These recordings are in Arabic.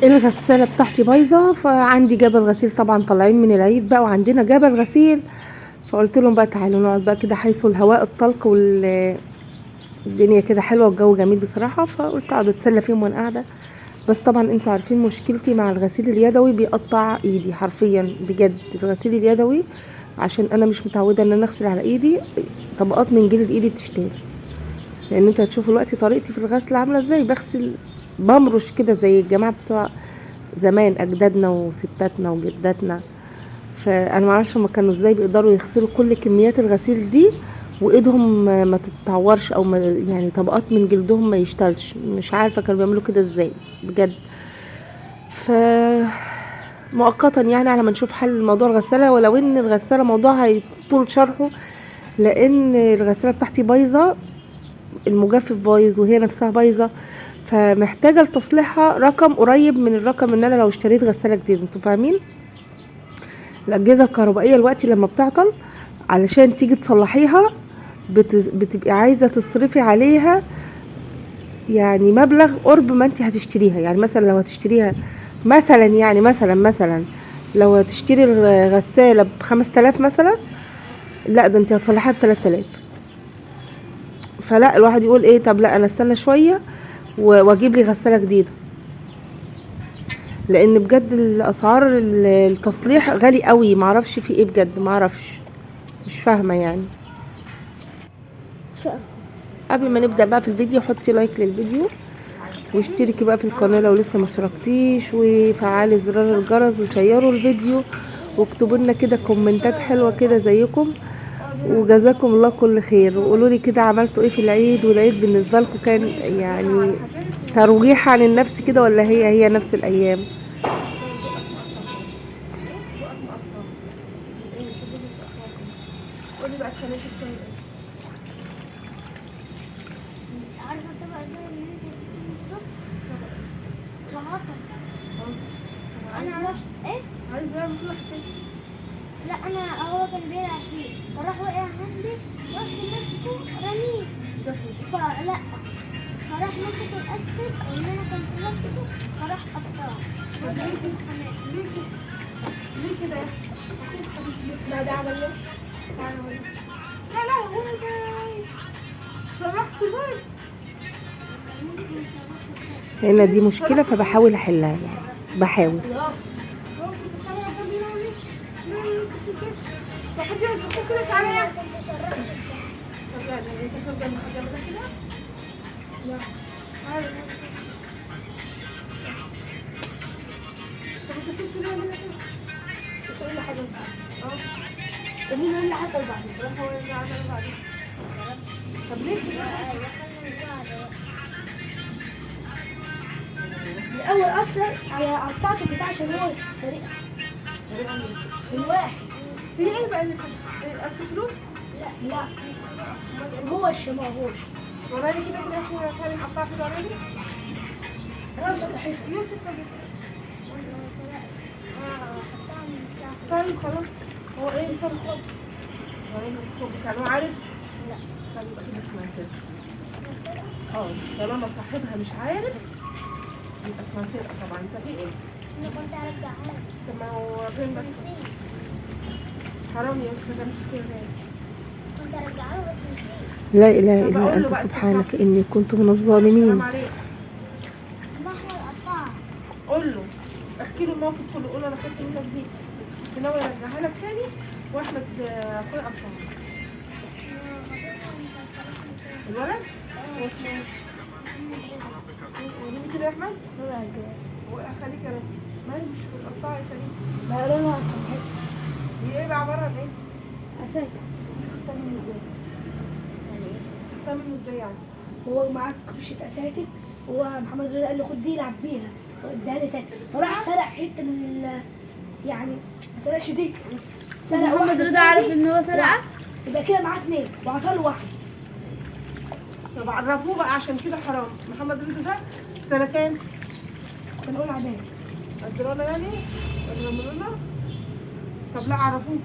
الغسالة بتاعتي بايظة، فعندي جبل غسيل طبعا طالعين من العيد بقى وعندنا جبل غسيل. فقلت لهم بقى تعالوا نقعد بقى كده حيث الهواء الطلق والدنيا كده حلوة والجو جميل بصراحة، فقلت اقعد اتسلى فيهم وانا قاعدة. بس طبعا انتوا عارفين مشكلتي مع الغسيل اليدوي، بيقطع ايدي حرفيا بجد الغسيل اليدوي، عشان انا مش متعودة ان انا اغسل على ايدي. طبقات من جلد ايدي بتشتغل، لان انتوا هتشوفوا دلوقتي طريقتي في الغسل عاملة ازاي. بغسل بمرش كده زي الجماعة بتوع زمان، اجدادنا وستاتنا وجداتنا. فانا معرفش هما كانوا ازاي بيقدروا يغسلوا كل كميات الغسيل دي وايدهم ما تتعورش، او ما يعني طبقات من جلدهم ما يشتلش. مش عارفه كانوا بيعملوا كده ازاي بجد. ف مؤقتا يعني على ما نشوف حل موضوع الغساله، ولو ان الغساله موضوع هيطول شرحه، لان الغساله بتاعتي بايظه، المجفف بايظ وهي نفسها بايظه، فمحتاجه لتصليحها رقم قريب من الرقم ان انا لو اشتريت غساله جديده. انتوا فاهمين؟ الاجهزه الكهربائيه دلوقتي لما بتعطل علشان تيجي تصلحيها بتبقي عايزه تصرفي عليها يعني مبلغ قرب ما انت هتشتريها. يعني مثلا لو هتشتريها مثلا، يعني مثلا لو هتشتري الغساله ب5000 مثلا، لا ده انت هتصلحيها ب3000. فلا الواحد يقول ايه، طب لا انا استنى شويه واجيب لي غساله جديده، لان بجد الاسعار التصليح غالي قوي. معرفش في ايه بجد، معرفش، مش فاهمه يعني. قبل ما نبدا بقى في الفيديو، حطي لايك للفيديو واشتركي بقى في القناه لو لسه ما اشتركتيش، وفعلي زرار الجرس وشيروا الفيديو، واكتبوا لنا كده كومنتات حلوه كده زيكم، وجزاكم الله كل خير. وقولوا لي كده عملتوا ايه في العيد، والعيد بالنسبه لكم كان يعني ترويح عن النفس كده، ولا هي نفس الايام؟ قولي بقى خليكي تسوي ايه. عارفه الطبق ده اللي انت انا رحت ايه عايز بقى مفتوح كده. لا انا هو كان بيلعب فيه فراح وقع عندي، رحت مسكه رميه فلا، فراح مسك الاستك اللي انا كنت ماسكه فراح قطعه. ليه كده يا اخي؟ بس بعد عمل له لا لا هو ده شرحت بقى هنا دي مشكلة، فبحاول احلها يعني بحاول. طب انت سبت ليه كده؟ شوف ايه اللي حصل بعد. طب مين اللي حصل بعد؟ هو اللي عمل بعد. طب ليه كده؟ الاول اثر على بتاعه البتاع عشان هو سريع الواحد. في ايه بقى اللي اصل فلوس؟ لا هو الشماغ هو وراني كده كده خلي نقطعها كده وراني. راس الحيط يوسف بس. طيب خلاص. هو ايه مثال خد؟ هو ايه مثال بس يعني هو عارف؟ لا. طيب يبقى كده اسمها سرقة. طالما صاحبها مش عارف يبقى اسمها سرقة طبعا. انت في ايه؟ انا كنت هرجعها لك. طب ما هو فين بس؟ حرام يا اسطى، ده مش كده. كنت هرجعها له بس نسيت. لا اله الا انت سبحانك اني كنت من الظالمين. قول له احكي له الموقف كله، قول له انا خدت منك دي بس كنت ناوي ارجعها لك تاني، واحمد اخويا قطعها. الولد؟ هو اسمه قولي كده يا احمد. هو خليك يا رب مالي مش متقطعه يا سليم. ما لونها صبحت. هي ايه بقى عباره عن ايه؟ اساك. خدتها منه ازاي؟ يعني ايه؟ خدتها منه ازاي يعني؟ هو معاك كبشه اساتك، ومحمد رضا قال له خد دي العب بيها واديها لي تاني، فراح سرق حته من يعني ما سرقش دي، سرق محمد رضا عارف ان هو سرقها، يبقى كده معاه 2 وعطاله 1. طب عرفوه بقى عشان كده حرام. محمد رضا ده سنه كام؟ سنه اولى اعدادي. قدرونا يعني؟ قدرونا؟ طب لا عرفوه.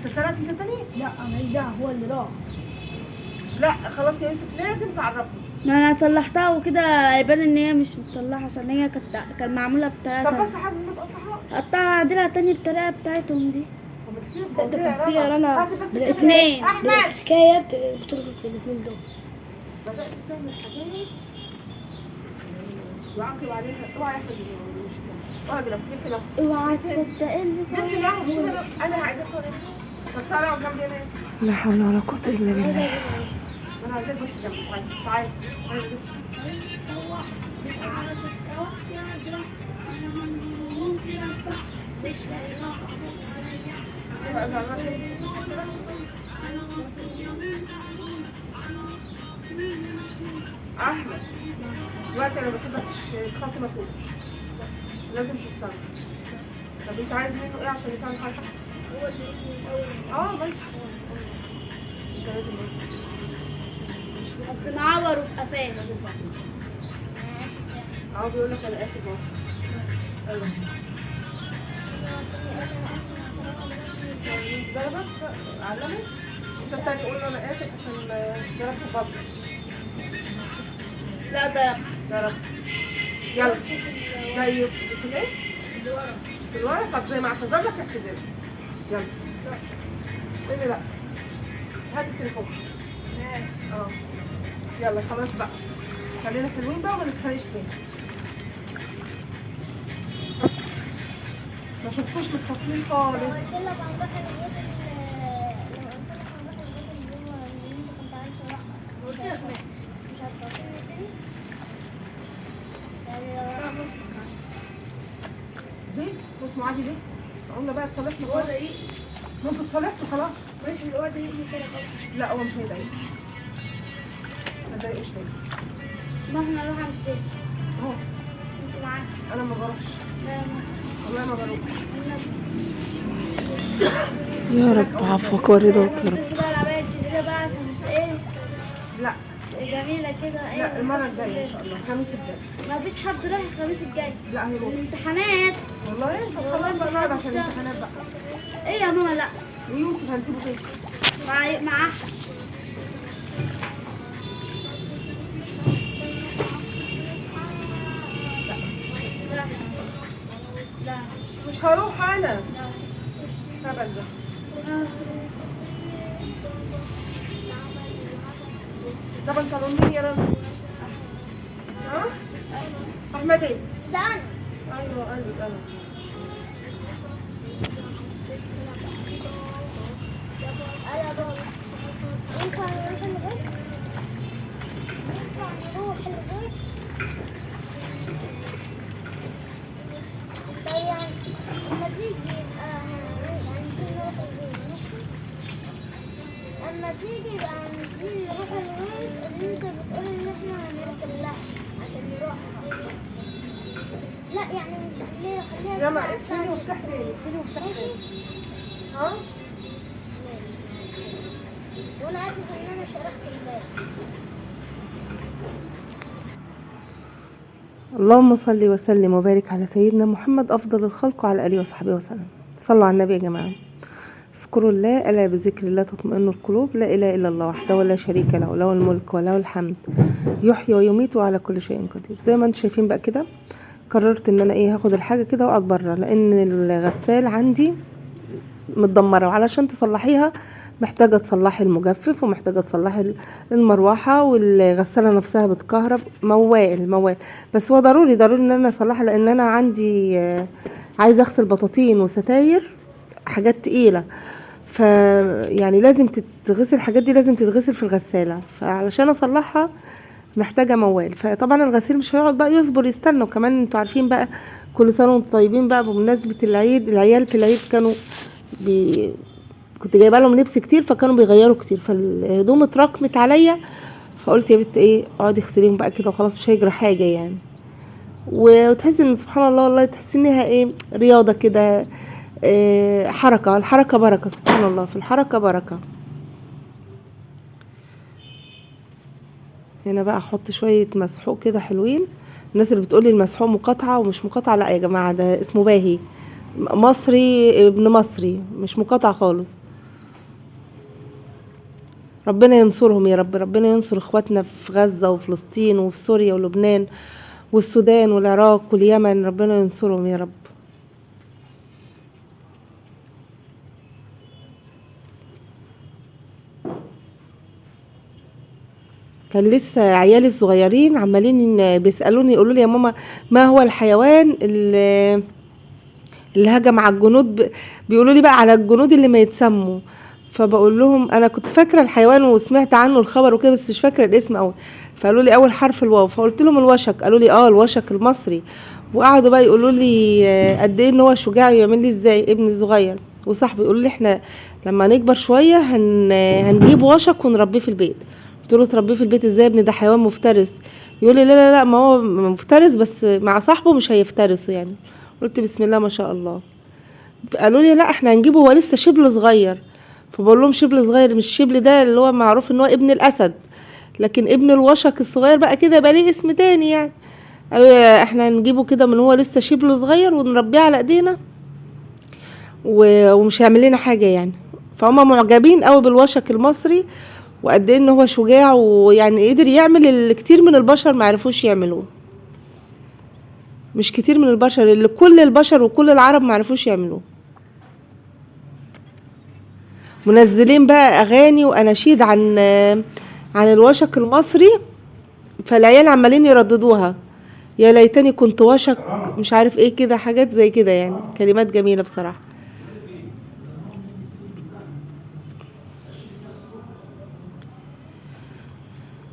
انت سرقت انت تاني؟ لا ماليش دعوه، هو اللي راح. لا خلاص يا يوسف لازم تعرفه. ما انا صلحتها وكده يبان ان هي مش متصلحه عشان هي كان معموله طب بطريقه بس تانية. حازم ما تقطعهاش. قطعها عدلها تاني بالطريقه بتاعتهم دي. طب ما كتير ده فظيع كان فيها رنا حازم بس كده. الاثنين. احمد بالسكاية بتربط في الاثنين دول. بدأت تعمل حاجات وعاقب عليها. اوعى يحصل اوعى كده جبت له. اوعى تصدق اللي جبت له مش انا عايزاك طب تعالى اقعد جنبي انا. لا حول ولا قوة الا بالله. انا عايزاك بس جنبي. تعالى تعالى بس. احمد دلوقتي انا ما بحبكش تخاصم اخوك، لازم تتصرف. طب انت عايز منه ايه عشان يساعد حضرتك؟ هو اللي ماشي. انت لازم اصل معوره في قفاه. بيقول لك انا اسف اهو. ايوه ضربك علمك. انت التاني قول له انا اسف عشان ضربت بابا. لا ده ضرب. يلا زي كده في الورق. طب زي ما اعتذر لك اعتذر. يلا قولي لا. هات التليفون. يلا خلاص بقى خلينا حلوين بقى وما نتخانقش تاني. ما شفتوش متخاصمين خالص. قلت لك هنروح البيت لما قلت لك هنروح البيت اللي هو اللي انت كنت عايز تروحها. قلت لك مش هتفكرني تاني؟ يعني لو راح ليه؟ اسمه عادي ليه؟ قلنا بقى اتصالحنا. هو ده ايه؟ ما انتوا اتصالحتوا خلاص. ماشي اللي هو ده يجي كده بس. لا هو مش هيضايق. ما تضايقوش تاني. ما احنا نروح عند تاني. اهو انت معاك. انا ما بروحش. لا والله ما بروح. ما يا رب عفوك ورضاك يا رب. بس بقى العباية الجديدة بقى عشان ايه لا جميلة كده ايه. لا المرة الجاية ان شاء الله الخميس الجاي. ما فيش حد راح الخميس الجاي. لا هيروح. الامتحانات. والله انت والله خلاص بقى نقعد امتحانات عشان الشهر. الامتحانات بقى. ايه يا ماما لا. ويوسف هنسيبه فين؟ مع لا لا مش هروح انا. لا هبل ده. ده بنطلون مين يا رنا؟ ها؟ احمد ايه؟ ده أنا. ايوه قلبك انا. أنا بابا. ينفع نروح البيت؟ ينفع نروح البيت؟ طيب يعني لما تيجي يبقى هنزيد نروح البيت ماشي؟ لما تيجي يبقى هنزيد نروح البيت اللي انت بتقول ان احنا هنروح لها عشان نروحها. لا يعني ليه خليها يلا تبقى اقفلي الساعة وافتحي تاني. اقفلي وافتحي ماشي؟ تاني. ها؟ وانا اسف ان انا شرحت الباب. اللهم صل وسلم وبارك على سيدنا محمد افضل الخلق وعلى اله وصحبه وسلم. صلوا على النبي يا جماعه. اذكروا الله الا بذكر الله تطمئن القلوب. لا اله الا الله وحده لا شريك له له الملك وله الحمد يحيي ويميت وعلى كل شيء قدير. زي ما انتم شايفين بقى كده قررت ان انا هاخد الحاجه كده واقعد بره لان الغسال عندي متدمره وعلشان تصلحيها محتاجه تصلحي المجفف ومحتاجه تصلحي المروحه والغساله نفسها بتكهرب موال. بس هو ضروري ان انا اصلحها لان انا عندي عايزه اغسل بطاطين وستاير حاجات تقيله يعني لازم تتغسل الحاجات دي لازم تتغسل في الغساله فعلشان اصلحها محتاجه موال. فطبعا الغسيل مش هيقعد بقى يصبر يستنى. وكمان انتوا عارفين بقى كل سنه وانتم طيبين بقى بمناسبه العيد. العيال في العيد كانوا كنت جايبه لهم لبس كتير فكانوا بيغيروا كتير فالهدوم اتراكمت عليا فقلت يا بنت ايه اقعدي اغسليهم بقى كده وخلاص مش هيجرى حاجه يعني. وتحسي ان سبحان الله والله تحسي انها ايه رياضه كده حركه. الحركه بركه سبحان الله. في الحركه بركه. هنا بقى احط شويه مسحوق كده حلوين. الناس اللي بتقولي المسحوق مقاطعه ومش مقاطعه لا يا جماعه ده اسمه باهي مصري ابن مصري مش مقاطعه خالص. ربنا ينصرهم يا رب، ربنا ينصر اخواتنا في غزة وفلسطين وفي سوريا ولبنان والسودان والعراق واليمن، ربنا ينصرهم يا رب. كان لسه عيالي الصغيرين عمالين بيسألوني يقولوا لي يا ماما ما هو الحيوان اللي هجم على الجنود، بيقولوا لي بقى على الجنود اللي ما يتسموا. فبقول لهم انا كنت فاكره الحيوان وسمعت عنه الخبر وكده بس مش فاكره الاسم قوي. فقالوا لي اول حرف الواو، فقلت لهم الوشك، قالوا لي الوشك المصري. وقعدوا بقى يقولوا لي قد ايه ان هو شجاع ويعمل لي ازاي ابني الصغير وصاحبي، يقولوا لي احنا لما نكبر شويه هنجيب وشك ونربيه في البيت. قلت له تربيه في البيت ازاي، ابني ده حيوان مفترس. يقول لي لا لا لا، ما هو مفترس بس مع صاحبه مش هيفترسوا يعني. قلت بسم الله ما شاء الله. قالوا لي لا احنا هنجيبه هو لسه شبل صغير. فبقول لهم شبل صغير، مش الشبل ده اللي هو معروف ان هو ابن الاسد، لكن ابن الوشك الصغير بقى كده يبقى ليه اسم تاني يعني. قالوا لي احنا هنجيبه كده من هو لسه شبل صغير ونربيه على ايدينا ومش هيعمل لنا حاجه يعني. فهم معجبين قوي بالوشك المصري وقد ايه ان هو شجاع ويعني قدر يعمل اللي كتير من البشر ما عرفوش يعملوه. مش كتير من البشر، اللي كل البشر وكل العرب ما عرفوش يعملوه. منزلين بقى اغاني واناشيد عن الوشك المصري، فالعيال عمالين يرددوها يا ليتني كنت وشك مش عارف ايه كده، حاجات زي كده يعني، كلمات جميلة بصراحة.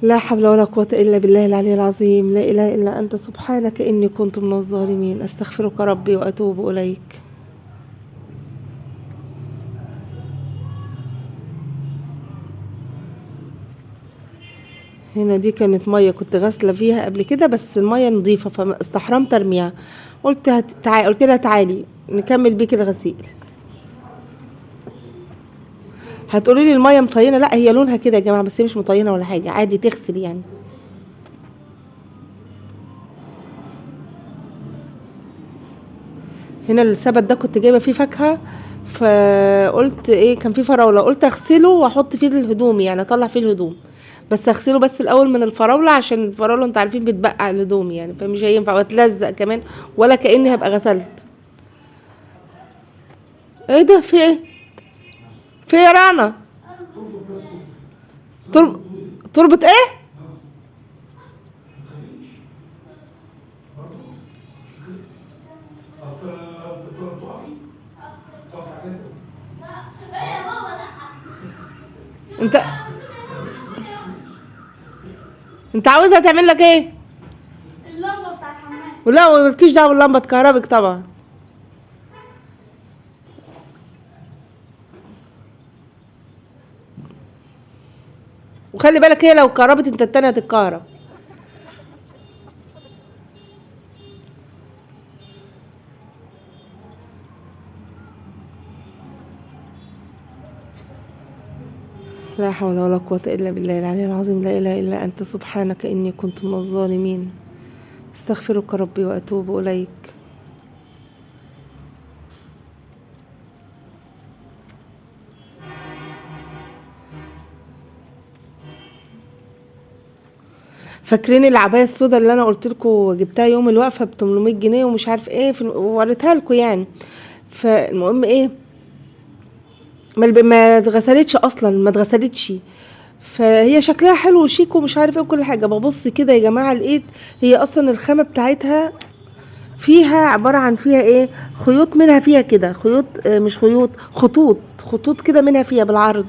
لا حول ولا قوة إلا بالله العلي العظيم، لا إله إلا أنت سبحانك إني كنت من الظالمين، أستغفرك ربي وأتوب إليك. هنا دي كانت مية كنت غاسلة فيها قبل كده بس المية نظيفة فاستحرمت ارميها. قلت لها تعالي نكمل بيك الغسيل. هتقولي لي المية مطينة، لا هي لونها كده يا جماعة، بس هي مش مطينة ولا حاجة، عادي تغسل يعني. هنا السبت ده كنت جايبة فيه فاكهة، فقلت ايه كان فيه فراولة، قلت اغسله واحط فيه الهدوم يعني اطلع فيه الهدوم، بس اغسله بس الاول من الفراولة عشان الفراولة انت عارفين بتبقع الهدوم يعني، فمش هينفع وتلزق كمان ولا كأني هبقى غسلت. ايه ده في ايه، في ايه يا رنا؟ تربط ايه؟ انت انت عاوزها تعمل لك ايه؟ اللمبة بتاع الحمام. ولا مالكيش دعوه باللمبه تكهربك طبعا. وخلي بالك هي لو كهربت انت التانية هتتكهرب. لا حول ولا قوة إلا بالله العلي العظيم، لا إله إلا أنت سبحانك إني كنت من الظالمين، استغفرك ربي وأتوب إليك. فاكرين العباية السوداء اللي أنا قلت لكم جبتها يوم الوقفة ب 800 جنيه ومش عارف إيه وريتها لكم يعني. فالمهم إيه ما اتغسلتش اصلا، ما اتغسلتش، فهي شكلها حلو وشيك ومش عارف ايه وكل حاجه. ببص كده يا جماعه لقيت هي اصلا الخامه بتاعتها فيها عباره عن فيها ايه، خيوط منها فيها كده، خيوط مش خيوط، خطوط كده منها فيها بالعرض.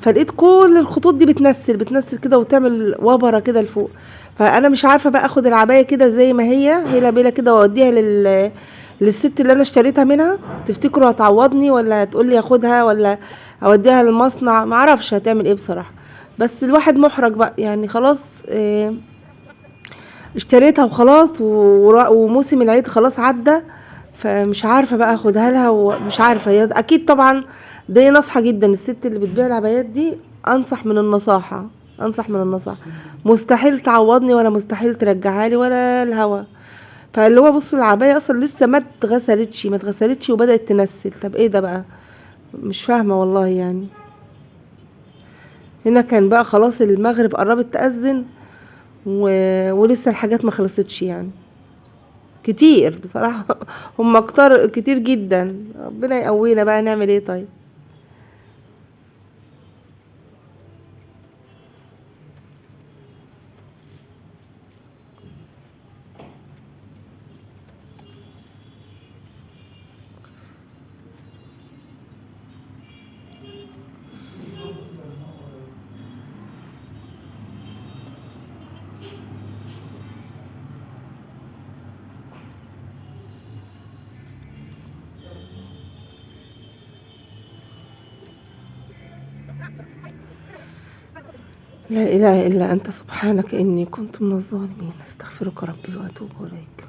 فلقيت كل الخطوط دي بتنسل كده وتعمل وبره كده لفوق. فانا مش عارفه بقى اخد العبايه كده زي ما هي لابيله كده واوديها للست اللي انا اشتريتها منها. تفتكروا هتعوضني ولا هتقولي اخدها ولا اوديها للمصنع؟ معرفش هتعمل ايه بصراحه، بس الواحد محرج بقى يعني خلاص. اشتريتها وخلاص وموسم العيد خلاص عدى، فمش عارفه بقى اخدها لها ومش عارفه. هي اكيد طبعا دي نصحه جدا، الست اللي بتبيع العبايات دي انصح من النصاحه، مستحيل تعوضني ولا مستحيل ترجعها لي ولا الهوا. فاللي هو بصوا العبايه اصلا لسه ما اتغسلتش وبدات تنسل. طب ايه ده بقى، مش فاهمه والله يعني. هنا كان بقى خلاص المغرب قربت تأذن ولسه الحاجات ما خلصتش يعني، كتير بصراحة. هم كتار كتير جدا، ربنا يقوينا بقى، نعمل ايه طيب. لا إله إلا أنت سبحانك إني كنت من الظالمين، استغفرك ربي وأتوب إليك.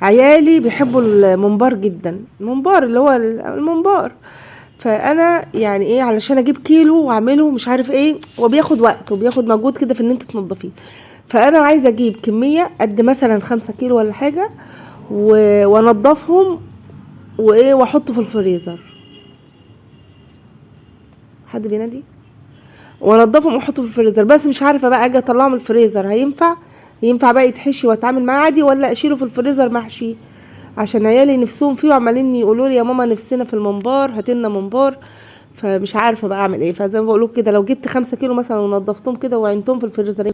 عيالي بيحبوا الممبار جدا، الممبار اللي هو الممبار، فأنا يعني إيه علشان أجيب كيلو وأعمله مش عارف إيه، وبياخد وقت وبياخد مجهود كده في إن أنت تنضفيه، فأنا عايزة أجيب كمية قد مثلا 5 كيلو ولا حاجة وأنضفهم وإيه وأحطه في الفريزر. حد بينادي؟ وانضفهم واحطه في الفريزر، بس مش عارفه بقى اجي اطلعه من الفريزر ينفع بقى يتحشي واتعامل معاه عادي، ولا اشيله في الفريزر محشي، عشان عيالي نفسهم فيه وعمالين يقولوا لي يا ماما نفسنا في الممبار، هاتلنا ممبار. فمش عارفه بقى اعمل ايه، فزي ما بقول كده لو جبت 5 كيلو مثلا ونضفتهم كده وعينتهم في الفريزر